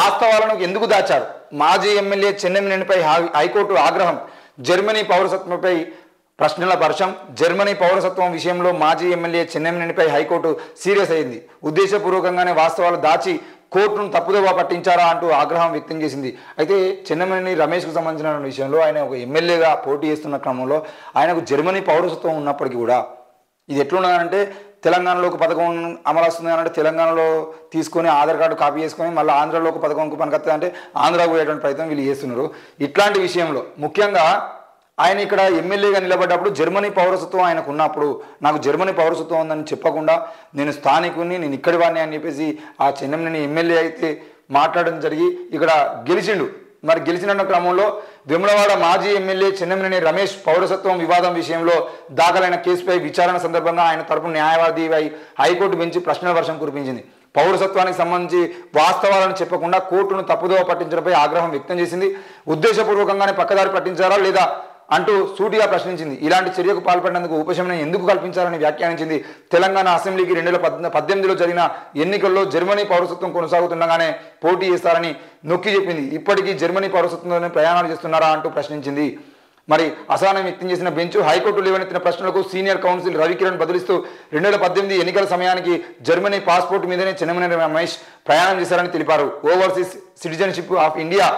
వాస్తవాలను ఎందుకు దాచారు? మాజీ ఎమ్మెల్యే చెన్నమనేనిపై హైకోర్టు ఆగ్రహం. జర్మనీ పౌరసత్వంపై ప్రశ్నల వర్షం. జర్మనీ పౌరసత్వం విషయంలో మాజీ ఎమ్మెల్యే చెన్నమనేనిపై హైకోర్టు సీరియస్ అయింది. ఉద్దేశపూర్వకంగానే వాస్తవాలు దాచి కోర్టును తప్పుదోవ పట్టించారా అంటూ ఆగ్రహం వ్యక్తం చేసింది. అయితే చెన్నమనేని రమేష్కు సంబంధించిన విషయంలో ఆయన ఒక ఎమ్మెల్యేగా పోటీ చేస్తున్న క్రమంలో ఆయనకు జర్మనీ పౌరసత్వం ఉన్నప్పటికీ కూడా ఇది ఎట్లున్నదంటే తెలంగాణలో ఒక పథకం అమలు వస్తుంది అంటే తెలంగాణలో తీసుకొని ఆధార్ కార్డు కాపీ చేసుకొని మళ్ళీ ఆంధ్రాలో ఒక పథకం పనికొస్తుంది అంటే ఆంధ్రాకు పోయేటువంటి ప్రయత్నం వీళ్ళు చేస్తున్నారు. ఇట్లాంటి విషయంలో ముఖ్యంగా ఆయన ఇక్కడ ఎమ్మెల్యేగా నిలబడ్డప్పుడు జర్మనీ పౌరసత్వం ఆయనకు ఉన్నప్పుడు నాకు జర్మనీ పౌరసత్వం ఉందని చెప్పకుండా నేను స్థానికుని, నేను ఇక్కడి వాడిని అని చెప్పేసి ఆ చెన్నమనేని ఎమ్మెల్యే అయితే మాట్లాడడం జరిగి ఇక్కడ గెలిచిండు. మరి గెలిచిన క్రమంలో వేములవాడ మాజీ ఎమ్మెల్యే చెన్నమనేని రమేష్ పౌరసత్వం వివాదం విషయంలో దాఖలైన కేసుపై విచారణ సందర్భంగా ఆయన తరపున న్యాయవాది హైకోర్టు బెంచ్ ప్రశ్నల వర్షం కురిపించింది. పౌరసత్వానికి సంబంధించి వాస్తవాలను చెప్పకుండా కోర్టును తప్పుదోవ పట్టించడంపై ఆగ్రహం వ్యక్తం చేసింది. ఉద్దేశపూర్వకంగానే పక్కదారి పట్టించారా లేదా అంటూ సూటిగా ప్రశ్నించింది. ఇలాంటి చర్యకు పాల్పడినందుకు ఉపశమనం ఎందుకు కల్పించాలని వ్యాఖ్యానించింది. తెలంగాణ అసెంబ్లీకి 2018లో జరిగిన ఎన్నికల్లో జర్మనీ పౌరసత్వం కొనసాగుతుండగానే పోటీ చేస్తారని నొక్కి చెప్పింది. ఇప్పటికీ జర్మనీ పౌరసత్వంలోనే ప్రయాణాలు చేస్తున్నారా అంటూ ప్రశ్నించింది. మరి అసహనం వ్యక్తం చేసిన బెంచ్ హైకోర్టు లేవనెత్తిన ప్రశ్నలకు సీనియర్ కౌన్సిల్ రవికిరణ్ బదులిస్తూ 2018 ఎన్నికల సమయానికి జర్మనీ పాస్పోర్ట్ మీదనే చెన్నమనేని రమేష్ ప్రయాణం చేశారని తెలిపారు. Overseas citizenship of India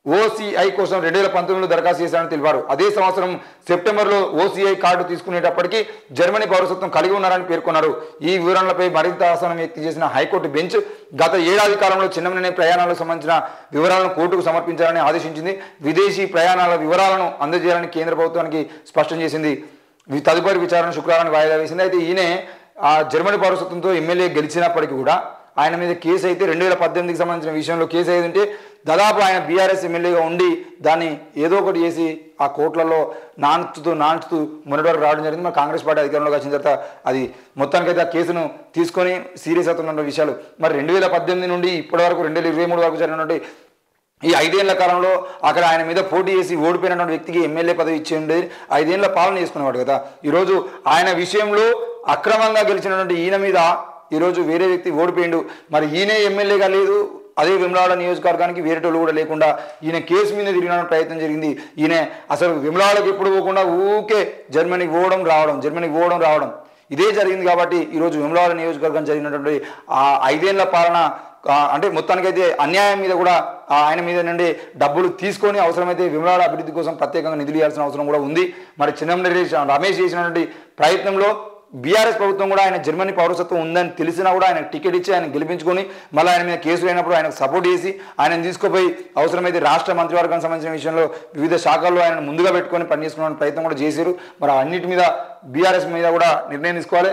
OCI కోసం 2019లో దరఖాస్తు చేశారని తెలిపారు. అదే సంవత్సరం సెప్టెంబర్లో ఓసీఐ కార్డు తీసుకునేటప్పటికీ జర్మనీ పౌరసత్వం కలిగి ఉన్నారని పేర్కొన్నారు. ఈ వివరణలపై మరింత అసహనం వ్యక్తం చేసిన హైకోర్టు బెంచ్ గత ఏడాది కాలంలో చెన్నమనేని ప్రయాణాలకు సంబంధించిన వివరాలను కోర్టుకు సమర్పించాలని ఆదేశించింది. విదేశీ ప్రయాణాల వివరాలను అందజేయాలని కేంద్ర ప్రభుత్వానికి స్పష్టం చేసింది. తదుపరి విచారణ శుక్రవారానికి వాయిదా వేసింది. అయితే ఈయన ఆ జర్మనీ పౌరసత్వంతో ఎమ్మెల్యే గెలిచినప్పటికీ కూడా ఆయన మీద కేసు అయితే 2018కి సంబంధించిన విషయంలో కేసు అయ్యిందంటే దాదాపు ఆయన బీఆర్ఎస్ ఎమ్మెల్యేగా ఉండి దాన్ని ఏదో ఒకటి చేసి ఆ కోర్టులలో నాన్చుతూ మొన్నటి వరకు రావడం జరిగింది. మరి కాంగ్రెస్ పార్టీ అధికారంలోకి వచ్చిన తర్వాత అది మొత్తానికైతే ఆ కేసును తీసుకొని సీరియస్ అవుతున్న విషయాలు. మరి 2018 నుండి ఇప్పటి వరకు 2023 వరకు జరిగినటువంటి ఈ 5 ఏళ్ల కాలంలో అక్కడ ఆయన మీద పోటీ చేసి ఓడిపోయినటువంటి వ్యక్తికి ఎమ్మెల్యే పదవి ఇచ్చి ఉండేది 5 ఏళ్ల పాలన చేసుకునేవాడు కదా. ఈరోజు ఆయన విషయంలో అక్రమంగా గెలిచినటువంటి ఈయన మీద ఈరోజు వేరే వ్యక్తి ఓడిపోయిండు. మరి ఈయనే ఎమ్మెల్యేగా లేదు, అదే వేములవాడ నియోజకవర్గానికి వేరేటోళ్ళు కూడా లేకుండా ఈయన కేసు మీద తిరిగిన ప్రయత్నం జరిగింది. ఈయన అసలు వేములవాడకి ఎప్పుడు పోకుండా ఊకే జర్మనీకి పోవడం రావడం ఇదే జరిగింది. కాబట్టి ఈరోజు వేములవాడ నియోజకవర్గం జరిగినటువంటి ఆ 5 ఏళ్ల పాలన అంటే మొత్తానికైతే అన్యాయం మీద కూడా ఆయన మీద నుండి డబ్బులు తీసుకొని అవసరమైతే వేములవాడ అభివృద్ధి కోసం ప్రత్యేకంగా నిధులు ఇవ్వాల్సిన అవసరం కూడా ఉంది. మరి చెన్నమనేని రమేష్ చేసినటువంటి ప్రయత్నంలో బీఆర్ఎస్ ప్రభుత్వం కూడా ఆయన జర్మనీ పౌరసత్వం ఉందని తెలిసినా కూడా ఆయన టికెట్ ఇచ్చి ఆయన గెలిపించుకొని మళ్ళీ ఆయన మీద కేసులు అయినప్పుడు ఆయనకు సపోర్ట్ చేసి ఆయన తీసుకుపోయి అవసరమైతే రాష్ట్ర మంత్రివర్గానికి సంబంధించిన విషయంలో వివిధ శాఖల్లో ఆయన ముందుగా పెట్టుకొని పనిచేసుకునే ప్రయత్నం కూడా చేశారు. మరి అన్నిటి మీద బీఆర్ఎస్ మీద కూడా నిర్ణయం తీసుకోవాలి.